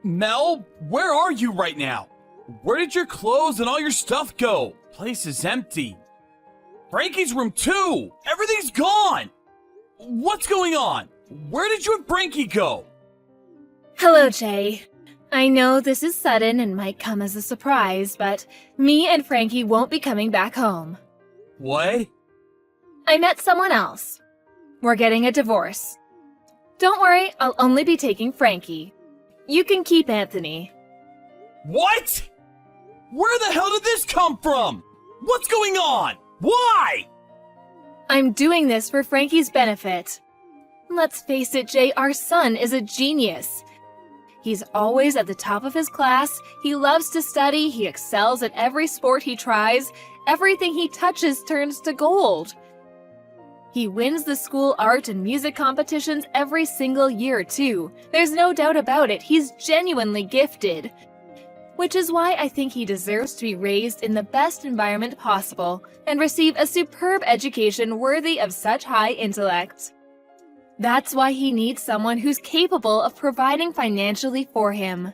Mel, where are you right now? Where did your clothes and all your stuff go? Place is empty. Frankie's room too! Everything's gone! What's going on? Where did you and Frankie go? Hello, Jay. I know this is sudden and might come as a surprise, but me and Frankie won't be coming back home. What? I met someone else. We're getting a divorce. Don't worry, I'll only be taking Frankie. You can keep Anthony. What? Where the hell did this come from? What's going on? Why? I'm doing this for Frankie's benefit. Let's face it, Jay, our son is a genius. He's always at the top of his class, he loves to study, he excels at every sport he tries, everything he touches turns to gold. He wins the school art and music competitions every single year, too. There's no doubt about it, he's genuinely gifted. Which is why I think he deserves to be raised in the best environment possible and receive a superb education worthy of such high intellect. That's why he needs someone who's capable of providing financially for him.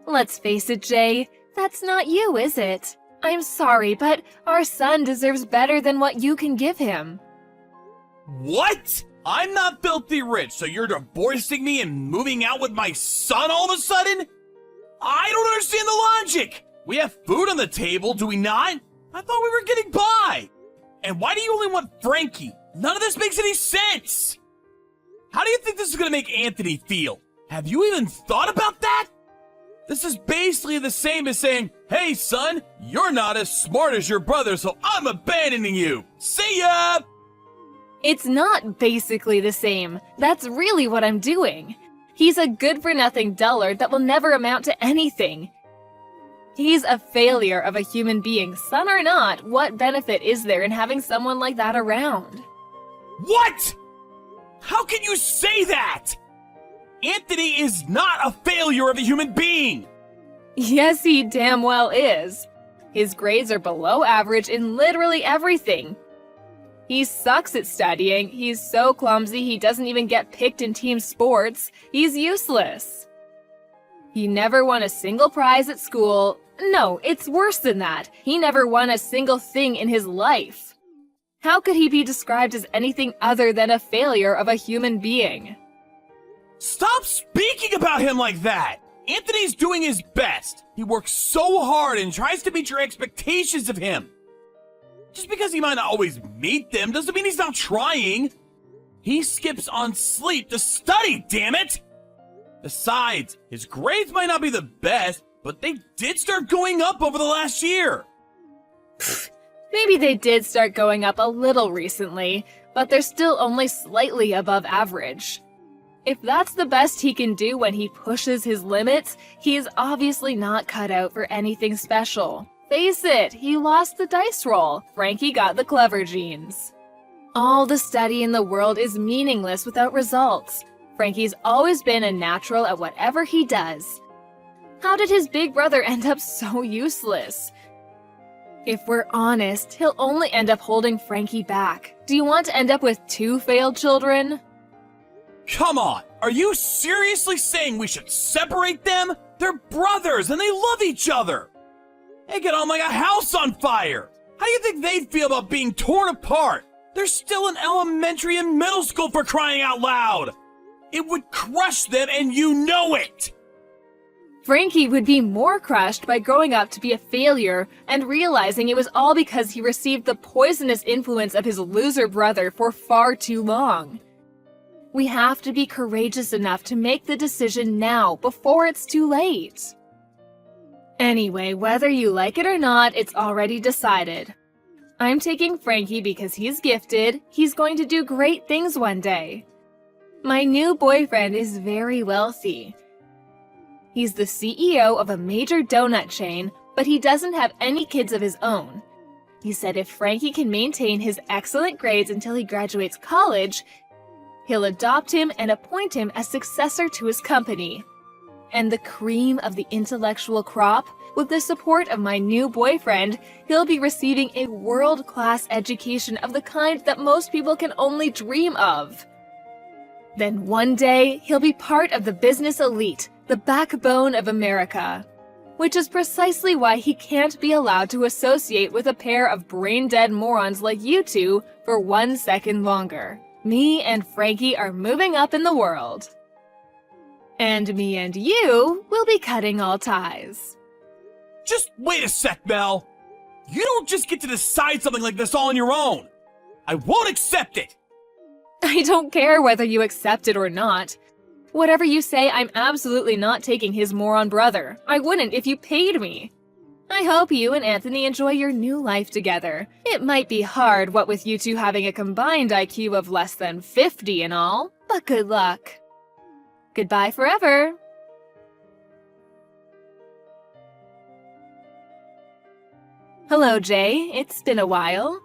Let's face it, Jay, that's not you, is it? I'm sorry, but our son deserves better than what you can give him. What? I'm not filthy rich, so you're divorcing me and moving out with my son all of a sudden? I don't understand the logic. We have food on the table, do we not? I thought we were getting by. And why do you only want Frankie? None of this makes any sense. How do you think this is going to make Anthony feel? Have you even thought about that? This is basically the same as saying, hey son, you're not as smart as your brother, so I'm abandoning you. See ya! It's not basically the same. That's really what I'm doing. He's a good-for-nothing dullard that will never amount to anything. He's a failure of a human being. Son or not, what benefit is there in having someone like that around? What? How can you say that? Anthony is not a failure of a human being. Yes, he damn well is. His grades are below average in literally everything. He sucks at studying, he's so clumsy he doesn't even get picked in team sports, he's useless. He never won a single prize at school. No, it's worse than that. He never won a single thing in his life. How could he be described as anything other than a failure of a human being? Stop speaking about him like that! Anthony's doing his best. He works so hard and tries to meet your expectations of him. Just because he might not always meet them doesn't mean he's not trying. He skips on sleep to study, damn it! Besides, his grades might not be the best, but they did start going up over the last year. Maybe they did start going up a little recently, but they're still only slightly above average. If that's the best he can do when he pushes his limits, he is obviously not cut out for anything special. Face it, he lost the dice roll. Frankie got the clever genes. All the study in the world is meaningless without results. Frankie's always been a natural at whatever he does. How did his big brother end up so useless? If we're honest, he'll only end up holding Frankie back. Do you want to end up with 2 failed children? Come on, are you seriously saying we should separate them? They're brothers and they love each other. They get on like a house on fire. How do you think they'd feel about being torn apart? They're still in elementary and middle school, for crying out loud. It would crush them and you know it. Frankie would be more crushed by growing up to be a failure and realizing it was all because he received the poisonous influence of his loser brother for far too long. We have to be courageous enough to make the decision now before it's too late. Anyway, whether you like it or not, it's already decided. I'm taking Frankie because he's gifted, he's going to do great things one day. My new boyfriend is very wealthy. He's the CEO of a major donut chain, but he doesn't have any kids of his own. He said if Frankie can maintain his excellent grades until he graduates college, he'll adopt him and appoint him as successor to his company. And the cream of the intellectual crop, with the support of my new boyfriend, he'll be receiving a world-class education of the kind that most people can only dream of. Then one day, he'll be part of the business elite, the backbone of America. Which is precisely why he can't be allowed to associate with a pair of brain-dead morons like you two for 1 second longer. Me and Frankie are moving up in the world. And me and you will be cutting all ties. Just wait a sec, Mel. You don't just get to decide something like this all on your own. I won't accept it. I don't care whether you accept it or not. Whatever you say, I'm absolutely not taking his moron brother. I wouldn't if you paid me. I hope you and Anthony enjoy your new life together. It might be hard, what with you two having a combined IQ of less than 50 and all, but good luck. Goodbye forever. Hello, Jay. It's been a while.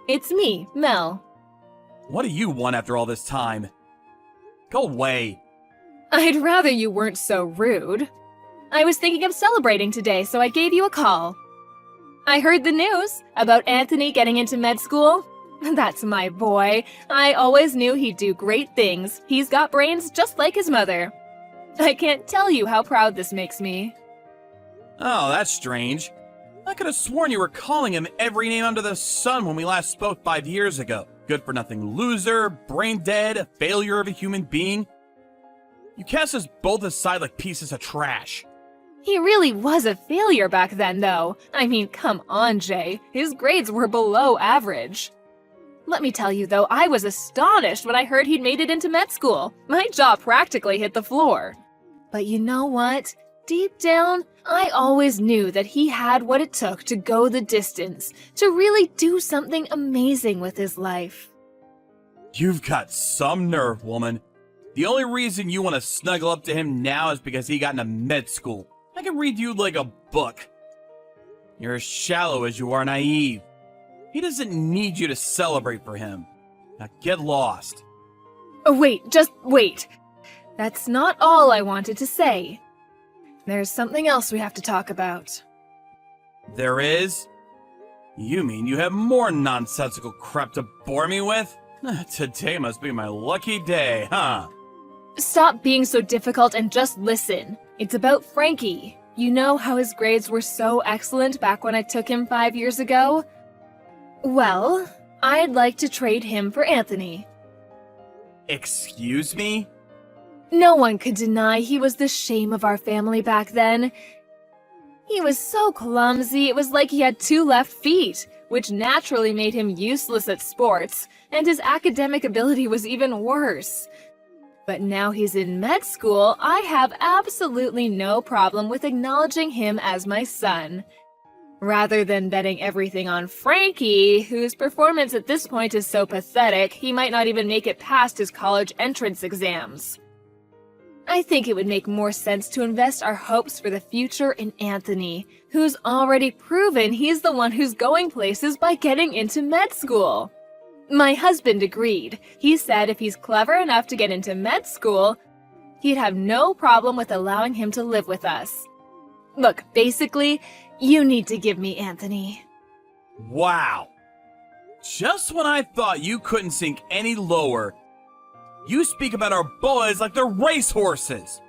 It's me, Mel. What do you want after all this time? Go away. I'd rather you weren't so rude. I was thinking of celebrating today, so I gave you a call. I heard the news about Anthony getting into med school. That's my boy. I always knew he'd do great things. He's got brains just like his mother. I can't tell you how proud this makes me. Oh, that's strange. I could have sworn you were calling him every name under the sun when we last spoke 5 years ago. Good-for-nothing loser, brain-dead, a failure of a human being. You cast us both aside like pieces of trash. He really was a failure back then, though. I mean, come on, Jay. His grades were below average. Let me tell you, though, I was astonished when I heard he'd made it into med school. My jaw practically hit the floor. But you know what? Deep down, I always knew that he had what it took to go the distance, to really do something amazing with his life. You've got some nerve, woman. The only reason you want to snuggle up to him now is because he got into med school. I can read you like a book. You're as shallow as you are naive. He doesn't need you to celebrate for him. Now get lost. Oh, wait, just wait. That's not all I wanted to say. There's something else we have to talk about. There is? You mean you have more nonsensical crap to bore me with? Today must be my lucky day, huh? Stop being so difficult and just listen. It's about Frankie. You know how his grades were so excellent back when I took him 5 years ago? Well, I'd like to trade him for Anthony. Excuse me? No one could deny he was the shame of our family back then. He was so clumsy, it was like he had 2 left feet, which naturally made him useless at sports, and his academic ability was even worse. But now he's in med school, I have absolutely no problem with acknowledging him as my son. Rather than betting everything on Frankie, whose performance at this point is so pathetic, he might not even make it past his college entrance exams. I think it would make more sense to invest our hopes for the future in Anthony, who's already proven he's the one who's going places by getting into med school. My husband agreed. He said if he's clever enough to get into med school, he'd have no problem with allowing him to live with us. Look, basically, you need to give me Anthony. Wow. Just when I thought you couldn't sink any lower, you speak about our boys like they're racehorses.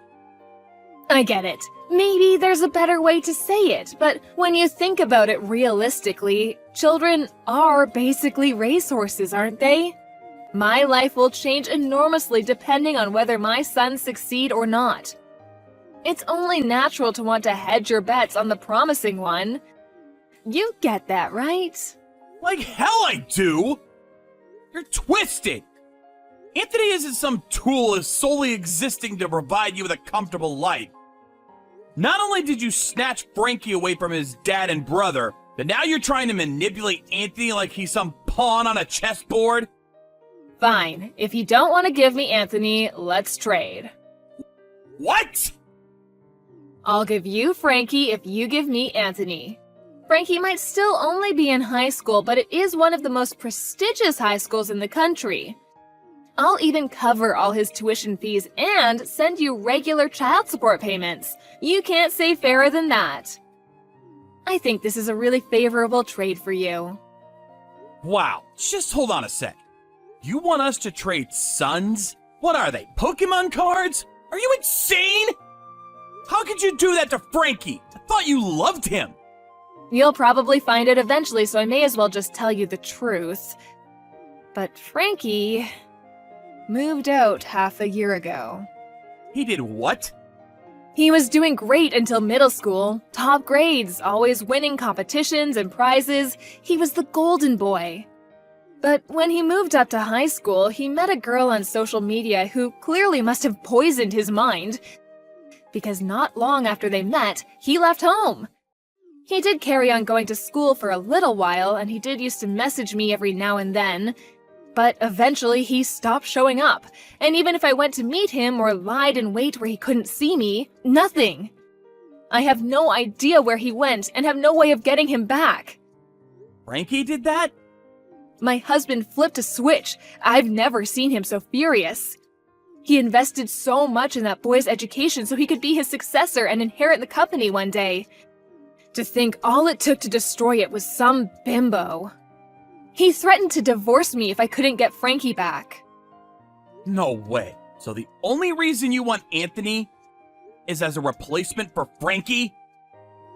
I get it. Maybe there's a better way to say it, but when you think about it realistically, children are basically racehorses, aren't they? My life will change enormously depending on whether my sons succeed or not. It's only natural to want to hedge your bets on the promising one. You get that, right? Like hell I do! You're twisted! Anthony isn't some tool solely existing to provide you with a comfortable life. Not only did you snatch Frankie away from his dad and brother, but now you're trying to manipulate Anthony like he's some pawn on a chessboard? Fine. If you don't want to give me Anthony, let's trade. What? I'll give you Frankie if you give me Anthony. Frankie might still only be in high school, but it is one of the most prestigious high schools in the country. I'll even cover all his tuition fees and send you regular child support payments. You can't say fairer than that. I think this is a really favorable trade for you. Wow, just hold on a sec. You want us to trade sons What are they, Pokemon cards? Are you insane? How could you do that to Frankie? I thought you loved him. You'll probably find it eventually, so I may as well just tell you the truth. But Frankie moved out half a year ago. He did what? He was doing great until middle school. Top grades, always winning competitions and prizes. He was the golden boy. But when he moved up to high school, he met a girl on social media who clearly must have poisoned his mind. Because not long after they met, he left home. He did carry on going to school for a little while, and he did used to message me every now and then. But eventually he stopped showing up, and even if I went to meet him or lied in wait where he couldn't see me, nothing. I have no idea where he went and have no way of getting him back. Frankie did that? My husband flipped a switch. I've never seen him so furious. He invested so much in that boy's education so he could be his successor and inherit the company one day. To think all it took to destroy it was some bimbo. He threatened to divorce me if I couldn't get Frankie back. No way. So the only reason you want Anthony is as a replacement for Frankie?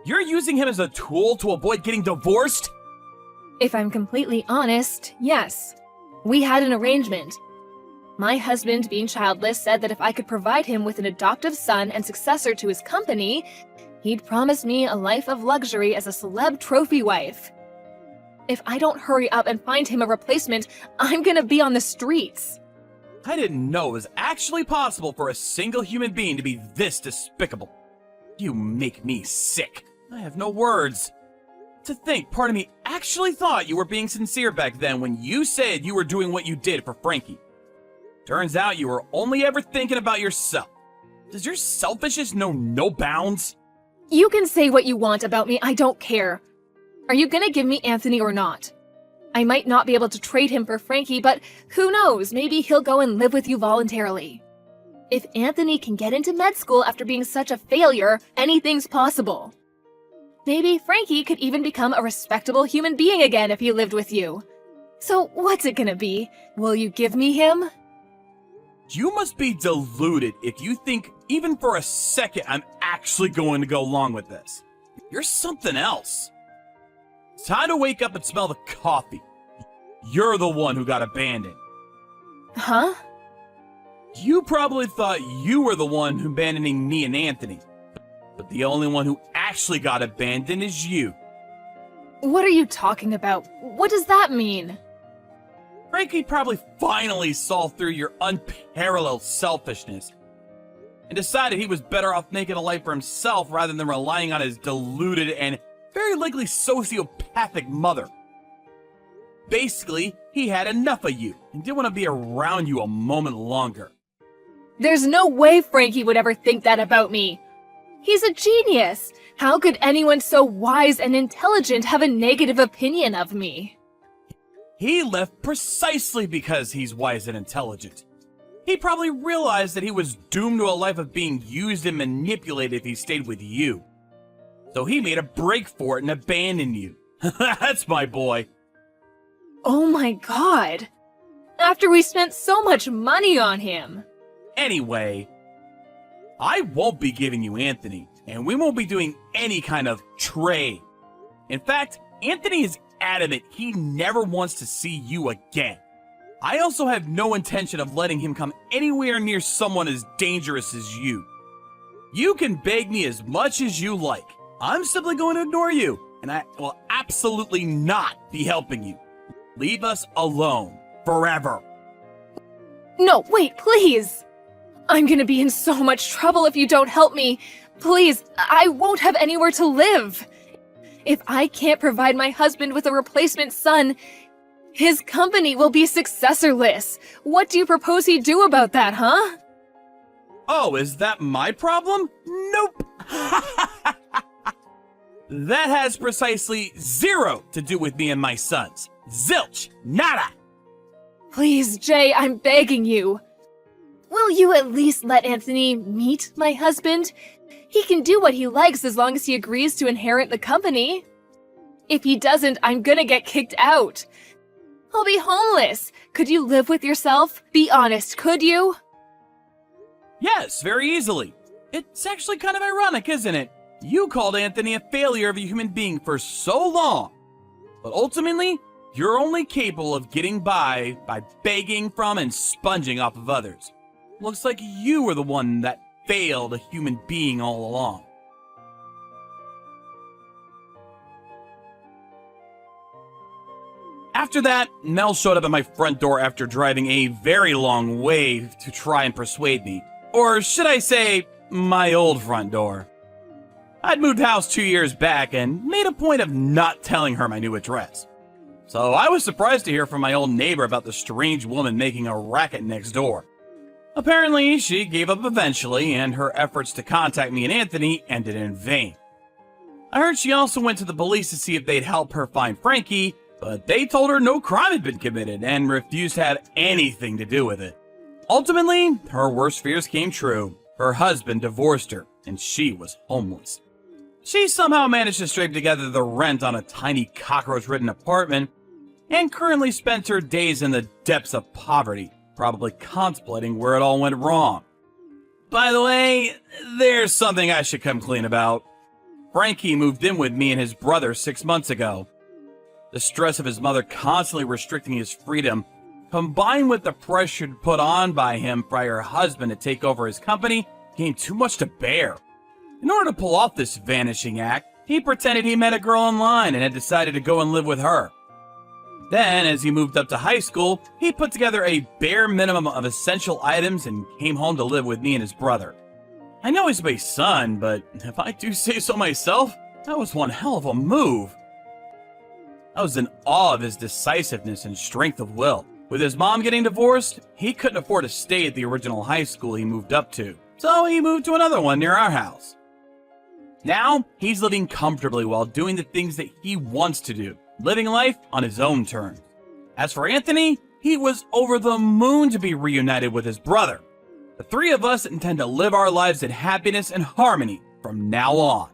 You're using him as a tool to avoid getting divorced? If I'm completely honest, yes. We had an arrangement. My husband, being childless, said that if I could provide him with an adoptive son and successor to his company, he'd promise me a life of luxury as a celeb trophy wife. If I don't hurry up and find him a replacement, I'm gonna be on the streets. I didn't know it was actually possible for a single human being to be this despicable. You make me sick. I have no words. To think part of me actually thought you were being sincere back then when you said you were doing what you did for Frankie. Turns out you were only ever thinking about yourself. Does your selfishness know no bounds? You can say what you want about me, I don't care. Are you gonna give me Anthony or not? I might not be able to trade him for Frankie, but who knows, maybe he'll go and live with you voluntarily. If Anthony can get into med school after being such a failure, anything's possible. Maybe Frankie could even become a respectable human being again if he lived with you. So what's it gonna be? Will you give me him? You must be deluded if you think even for a second I'm actually going to go along with this. You're something else. Time to wake up and smell the coffee. You're the one who got abandoned. Huh? You probably thought you were the one who abandoning me and Anthony. But the only one who actually got abandoned is you. What are you talking about? What does that mean? Frankie probably finally saw through your unparalleled selfishness and decided he was better off making a life for himself rather than relying on his deluded and very likely sociopathic mother. Basically, he had enough of you and didn't want to be around you a moment longer. There's no way Frankie would ever think that about me. He's a genius. How could anyone so wise and intelligent have a negative opinion of me? He left precisely because he's wise and intelligent. He probably realized that he was doomed to a life of being used and manipulated if he stayed with you. So he made a break for it and abandoned you. That's my boy. Oh my god. After we spent so much money on him. Anyway, I won't be giving you Anthony, and we won't be doing any kind of trade. In fact, Anthony is adamant he never wants to see you again. I also have no intention of letting him come anywhere near someone as dangerous as you. You can beg me as much as you like. I'm simply going to ignore you, and I will absolutely not be helping you. Leave us alone. Forever. No, wait, please! I'm gonna be in so much trouble if you don't help me. Please, I won't have anywhere to live. If I can't provide my husband with a replacement son, his company will be successorless. What do you propose he do about that, huh? Oh, is that my problem? Nope. That has precisely zero to do with me and my sons. Zilch. Nada. Please, Jay, I'm begging you. Will you at least let Anthony meet my husband? He can do what he likes as long as he agrees to inherit the company. If he doesn't, I'm gonna get kicked out. I'll be homeless. Could you live with yourself? Be honest, could you? Yes, very easily. It's actually kind of ironic, isn't it? You called Anthony a failure of a human being for so long, but ultimately, you're only capable of getting by begging from and sponging off of others. Looks like you were the one that failed a human being all along. After that, Mel showed up at my front door after driving a very long way to try and persuade me. Or should I say, my old front door. I'd moved house 2 years back and made a point of not telling her my new address. So I was surprised to hear from my old neighbor about the strange woman making a racket next door. Apparently, she gave up eventually, and her efforts to contact me and Anthony ended in vain. I heard she also went to the police to see if they'd help her find Frankie, but they told her no crime had been committed and refused to have anything to do with it. Ultimately, her worst fears came true. Her husband divorced her, and she was homeless. She somehow managed to scrape together the rent on a tiny cockroach-ridden apartment, and currently spends her days in the depths of poverty, probably contemplating where it all went wrong. By the way, there's something I should come clean about. Frankie moved in with me and his brother 6 months ago. The stress of his mother constantly restricting his freedom, combined with the pressure put on by him by her husband to take over his company, became too much to bear. In order to pull off this vanishing act, he pretended he met a girl online and had decided to go and live with her. Then, as he moved up to high school, he put together a bare minimum of essential items and came home to live with me and his brother. I know he's my son, but if I do say so myself, that was one hell of a move. I was in awe of his decisiveness and strength of will. With his mom getting divorced, he couldn't afford to stay at the original high school he moved up to, so he moved to another one near our house. Now, he's living comfortably while doing the things that he wants to do, living life on his own terms. As for Anthony, he was over the moon to be reunited with his brother. The three of us intend to live our lives in happiness and harmony from now on.